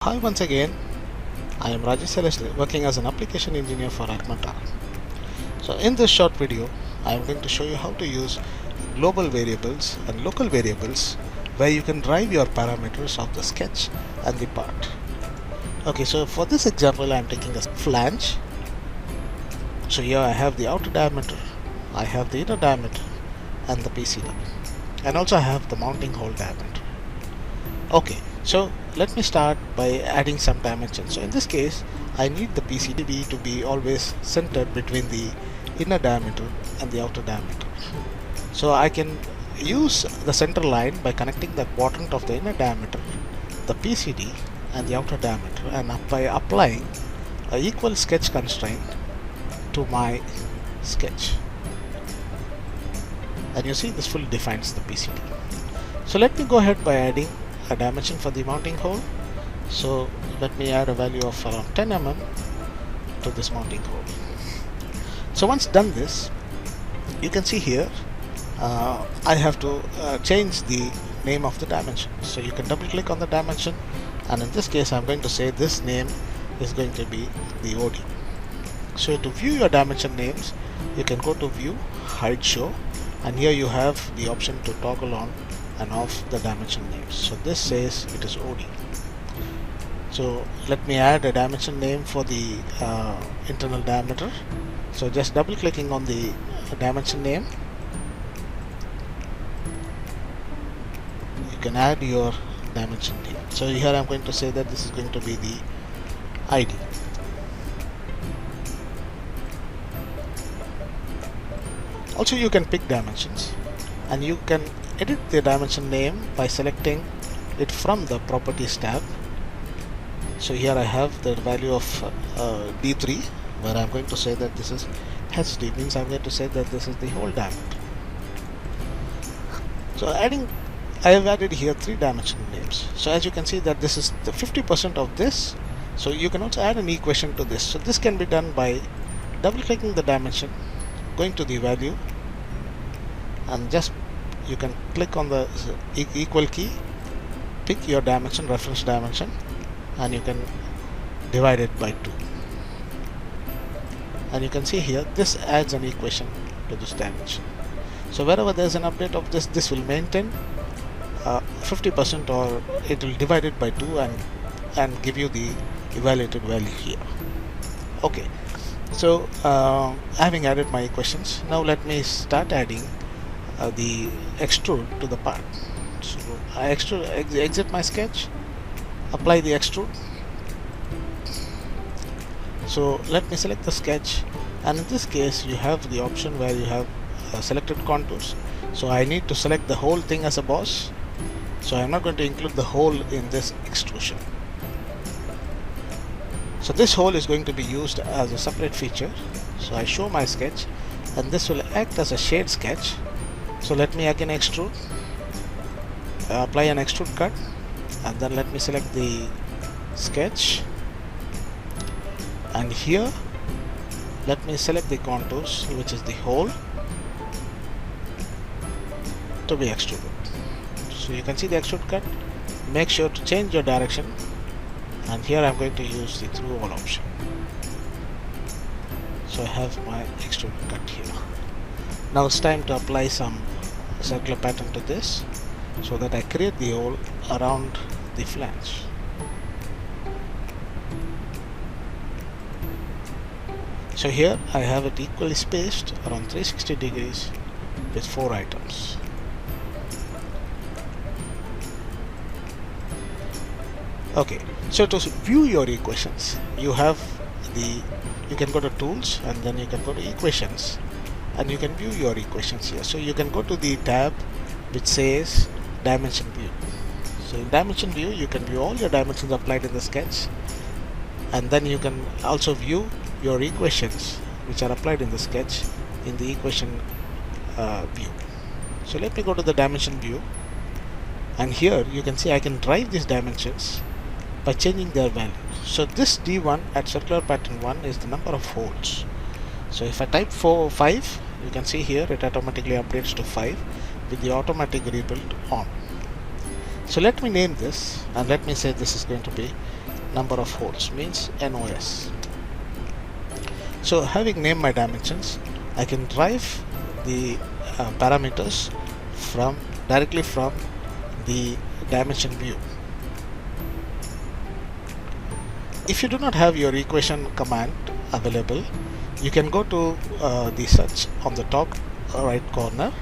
Hi once again, I am Rajesh Celeste working as an application engineer for Augmenta. So in this short video, I am going to show you how to use global variables and local variables where you can drive your parameters of the sketch and the part. Okay, so for this example I am taking a flange. So here I have the outer diameter, I have the inner diameter and the PCD, and also I have the mounting hole diameter. Okay, so let me start by adding some dimensions. So in this case, I need the PCB to be always centered between the inner diameter and the outer diameter. So I can use the center line by connecting the quadrant of the inner diameter, the PCD and the outer diameter, and by applying a equal sketch constraint to my sketch. And you see this fully defines the PCD. So let me go ahead by adding a dimension for the mounting hole. So let me add a value of around 10 mm to this mounting hole. So once done this, you can see here I have to change the name of the dimension. So you can double click on the dimension, and in this case I'm going to say this name is going to be the OD. So to view your dimension names, you can go to view, hide show, and here you have the option to toggle on and off the dimension names. So this says it is OD. So let me add a dimension name for the internal diameter. So just double clicking on the dimension name, you can add your dimension name. So here I'm going to say that this is going to be the ID. Also you can pick dimensions, and you can edit the dimension name by selecting it from the properties tab. So here I have the value of D3, where I'm going to say that this is HD, means I'm going to say that this is the whole diameter. So I have added here 3 dimension names. So as you can see that this is the 50% of this. So you can also add an equation to this. So this can be done by double clicking the dimension, going to the value, and just you can click on the equal key, pick your dimension, reference dimension, and you can divide it by 2. And you can see here this adds an equation to this dimension. So wherever there is an update of this will maintain 50%, or it will divide it by 2 and give you the evaluated value here. Okay, so having added my equations, now let me start adding the extrude to the part. So I exit my sketch, apply the extrude. So let me select the sketch, and in this case you have the option where you have selected contours. So I need to select the whole thing as a boss. So I'm not going to include the hole in this extrusion. So this hole is going to be used as a separate feature. So I show my sketch, and this will act as a shade sketch. So let me again extrude, apply an extrude cut, and then let me select the sketch, and here let me select the contours, which is the hole, to be extruded. So you can see the extrude cut. Make sure to change your direction, and here I'm going to use the through all option. So I have my extrude cut here. Now it's time to apply some circular pattern to this, so that I create the hole around the flange. So here I have it equally spaced around 360 degrees with 4 items. Okay, so to view your equations, you can go to tools, and then you can go to equations, and you can view your equations here. So you can go to the tab which says dimension view. So in dimension view you can view all your dimensions applied in the sketch, and then you can also view your equations which are applied in the sketch in the equation view. So let me go to the dimension view, and here you can see I can drive these dimensions by changing their value. So this D1 at circular pattern 1 is the number of holes. So if I type 5, you can see here it automatically updates to 5 with the automatic rebuild on. So let me name this, and let me say this is going to be number of holes, means NOS. So having named my dimensions, I can drive the parameters directly from the dimension view. If you do not have your equation command available, you can go to the search on the top right corner.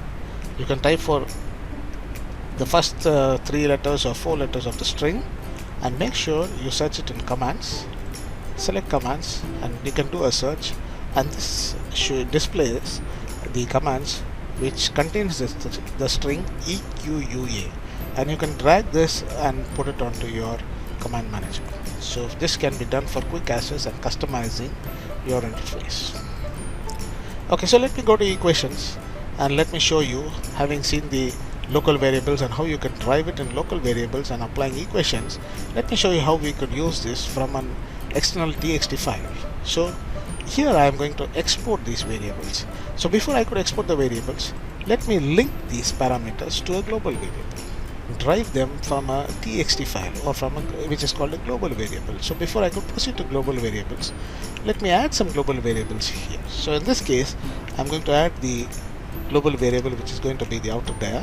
You can type for the first 3 letters or 4 letters of the string and make sure you search it in commands. Select commands and you can do a search, and this displays the commands which contains the string EQUA, and you can drag this and put it onto your command manager. So this can be done for quick access and customizing your interface. Okay, so let me go to equations and let me show you, having seen the local variables and how you can drive it in local variables and applying equations, let me show you how we could use this from an external txt file. So here I am going to export these variables. So before I could export the variables, let me link these parameters to a global variable, drive them from a txt file or from which is called a global variable. So before I could proceed to global variables, let me add some global variables here. So in this case, I'm going to add the global variable which is going to be the outer dia,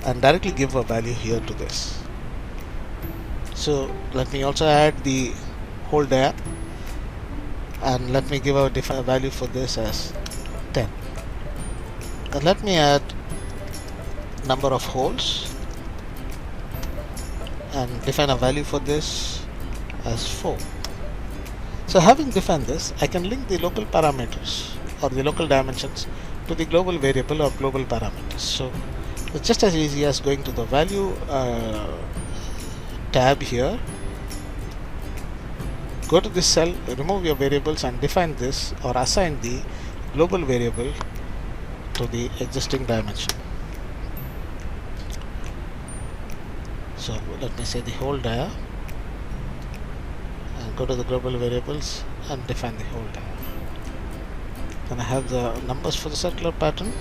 and directly give a value here to this. So let me also add the whole dia, and let me give a value for this as 10, and let me add number of holes and define a value for this as 4. So having defined this, I can link the local parameters or the local dimensions to the global variable or global parameters. So it's just as easy as going to the value tab here, go to this cell, remove your variables and define this or assign the global variable to the existing dimension. So let me say the whole dia, and go to the global variables and define the whole dia. Then I have the numbers for the circular pattern.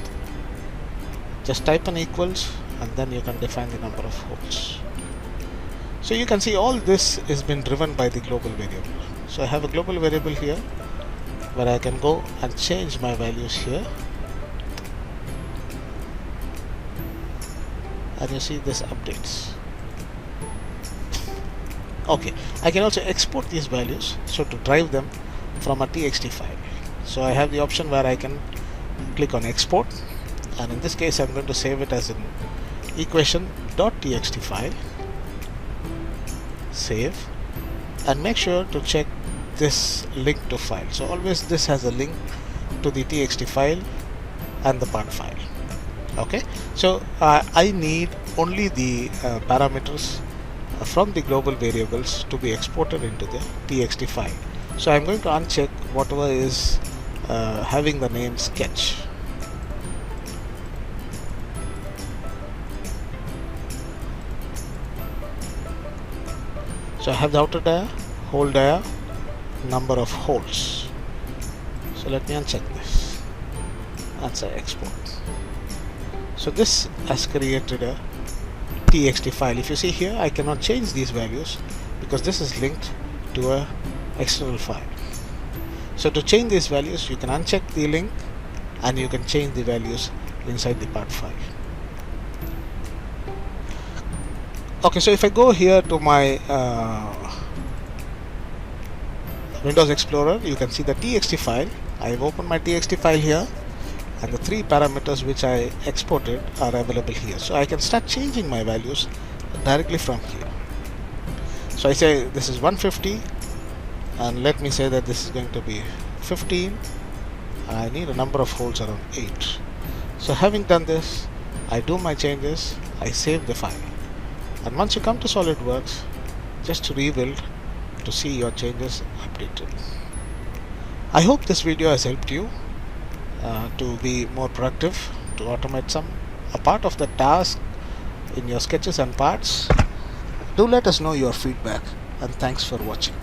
Just type an equals and then you can define the number of holes. So you can see all this is been driven by the global variable. So I have a global variable here where I can go and change my values here, and you see this updates. Okay, I can also export these values, so to drive them from a txt file. So I have the option where I can click on export, and in this case I'm going to save it as an equation.txt file. Save, and make sure to check this link to file. So always this has a link to the txt file and the part file. Okay, so I need only the parameters from the global variables to be exported into the txt file. So I'm going to uncheck whatever is having the name sketch. So I have the outer dia, whole dia, number of holes. So let me uncheck this and say export. So this has created a txt file. If you see here, I cannot change these values because this is linked to a external file. So to change these values, you can uncheck the link and you can change the values inside the part file. Okay, so if I go here to my Windows Explorer, you can see the txt file. I have opened my txt file here, and the 3 parameters which I exported are available here. So I can start changing my values directly from here. So I say this is 150, and let me say that this is going to be 15. I need a number of holes around 8. So having done this, I do my changes, I save the file. And once you come to SolidWorks, just rebuild to see your changes updated. I hope this video has helped you to be more productive, to automate a part of the task in your sketches and parts. Do let us know your feedback, and thanks for watching.